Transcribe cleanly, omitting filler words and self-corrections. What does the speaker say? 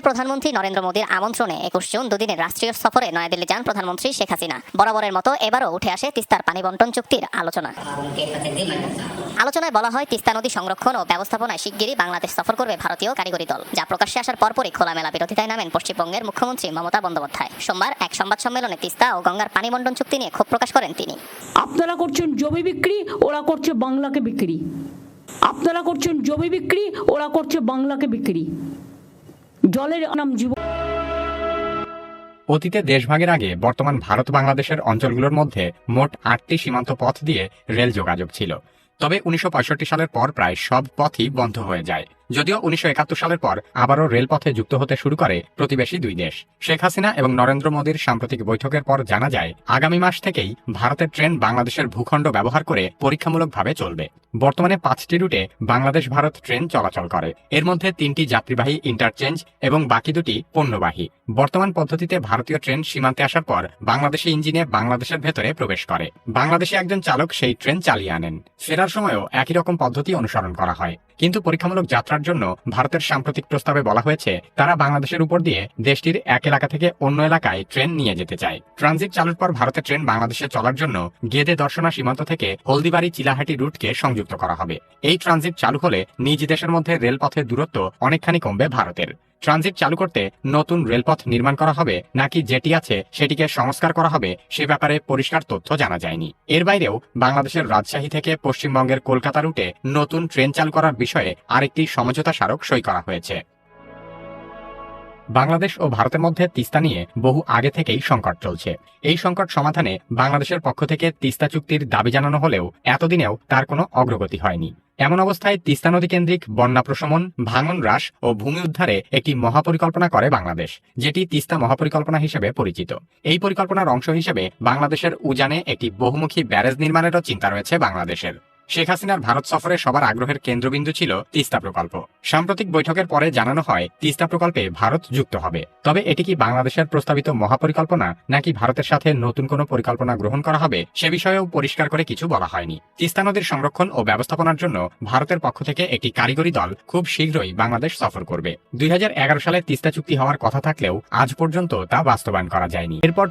দেশের প্রধানমন্ত্রী নরেন্দ্র মোদীর আমন্ত্রণে ২১ জুন দুদিনের রাষ্ট্রীয় সফরে নয়াদিল্লি যান প্রধানমন্ত্রী শেখ হাসিনা। বরাবরের মতো এবারও উঠে আসে তিস্তার পানি বন্টন চুক্তির আলোচনা। আলোচনায় বলা হয়, তিস্তা নদী সংরক্ষণ ও ব্যবস্থাপনায় শিগগিরই বাংলাদেশ সফর করবে ভারতীয় কারিগরি দল, যা প্রকাশ্যে আসার পরপরই খোলামেলা বিরোধিতায় নামেন পশ্চিমবঙ্গের মুখ্যমন্ত্রী মমতা বন্দ্যোপাধ্যায়। সোমবার এক সংবাদ সম্মেলনে তিস্তা ও গঙ্গার পানি বন্টন চুক্তি নিয়ে ক্ষোভ প্রকাশ করেন তিনি। আপনারা করছেন জমি বিক্রি, ওরা করছে বাংলাকে বিক্রি। আপনারা করছেন জমি বিক্রি, ওরা করছে বাংলাকে বিক্রি। জলের নাম জীবন। অতীতে দেশভাগের আগে বর্তমান ভারত বাংলাদেশের অঞ্চলগুলোর মধ্যে মোট ৮টি সীমান্ত পথ দিয়ে রেল যোগাযোগ ছিল। তবে ১৯৬৫ সালের পর প্রায় সব পথই বন্ধ হয়ে যায়। যদিও ১৯৭১ সালের পর আবারও রেলপথে যুক্ত হতে শুরু করে প্রতিবেশী দুই দেশ। শেখ হাসিনা এবং নরেন্দ্র মোদীর সাম্প্রতিক বৈঠকের পর জানা যায়, আগামী মাস থেকেই ভারতের ট্রেন বাংলাদেশের ভূখণ্ড ব্যবহার করে পরীক্ষামূলকভাবে চলবে। বর্তমানে ৫টি রুটে বাংলাদেশ ভারত ট্রেন চলাচল করে। এর মধ্যে ৩টি যাত্রীবাহী ইন্টারচেঞ্জ এবং বাকি দুটি পণ্যবাহী। বর্তমান পদ্ধতিতে ভারতীয় ট্রেন সীমান্তে আসার পর বাংলাদেশি ইঞ্জিনে বাংলাদেশের ভেতরে প্রবেশ করে। বাংলাদেশে একজন চালক সেই ট্রেন চালিয়ে আনেন। ফেরার সময়ও একই রকম পদ্ধতি অনুসরণ করা হয়। কিন্তু পরীক্ষামূলক যাত্রার জন্য ভারতের সাম্প্রতিক প্রস্তাবে বলা হয়েছে, তারা বাংলাদেশের উপর দিয়ে দেশটির এক এলাকা থেকে অন্য এলাকায় ট্রেন নিয়ে যেতে চায়। ট্রানজিট চালুর পর ভারতের ট্রেন বাংলাদেশে চলার জন্য গেদে দর্শনা সীমান্ত থেকে হলদিবাড়ি চিলাহাটি রুটকে সংযুক্ত করা হবে। এই ট্রানজিট চালু হলে নিজ দেশের মধ্যে রেলপথের দূরত্ব অনেকখানি কমবে ভারতের। ট্রানজিট চালু করতে নতুন রেলপথ নির্মাণ করা হবে নাকি যেটি আছে সেটিকে সংস্কার করা হবে সে ব্যাপারে পরিষ্কার তথ্য জানা যায়নি। এর বাইরেও বাংলাদেশের রাজশাহী থেকে পশ্চিমবঙ্গের কলকাতা রুটে নতুন ট্রেন চালু করার বিষয়ে আরেকটি সমঝোতা স্মারক সই করা হয়েছে। বাংলাদেশ ও ভারতের মধ্যে তিস্তা নিয়ে বহু আগে থেকেই সংকট চলছে। এই সংকট সমাধানে বাংলাদেশের পক্ষ থেকে তিস্তা চুক্তির দাবি জানানো হলেও এতদিনেও তার কোনো অগ্রগতি হয়নি। এমন অবস্থায় তিস্তা নদী কেন্দ্রিক বন্যা প্রশমন, ভাঙন হ্রাস ও ভূমি উদ্ধারে একটি মহাপরিকল্পনা করে বাংলাদেশ, যেটি তিস্তা মহাপরিকল্পনা হিসেবে পরিচিত। এই পরিকল্পনার অংশ হিসেবে বাংলাদেশের উজানে একটি বহুমুখী ব্যারেজ নির্মাণেরও চিন্তা রয়েছে বাংলাদেশের। শেখ হাসিনার ভারত সফরে সবার আগ্রহের কেন্দ্রবিন্দু ছিল তিস্তা প্রকল্প। সাম্প্রতিক বৈঠকের পরে জানানো হয়, তিস্তা প্রকল্পে ভারত যুক্ত হবে। তবে এটি কি বাংলাদেশের প্রস্তাবিত মহাপরিকল্পনা নাকি ভারতের সাথে নতুন কোনো পরিকল্পনা গ্রহণ করা হবে সে বিষয়েও পরিষ্কার করে কিছু বলা হয়নি। তিস্তা নদীর সংরক্ষণ ও ব্যবস্থাপনার জন্য ভারতের পক্ষ থেকে একটি কারিগরি দল খুব শীঘ্রই বাংলাদেশ সফর করবে। ২০১১ সালে তিস্তা চুক্তি হওয়ার কথা থাকলেও আজ পর্যন্ত তা বাস্তবায়ন করা যায়নি। এরপর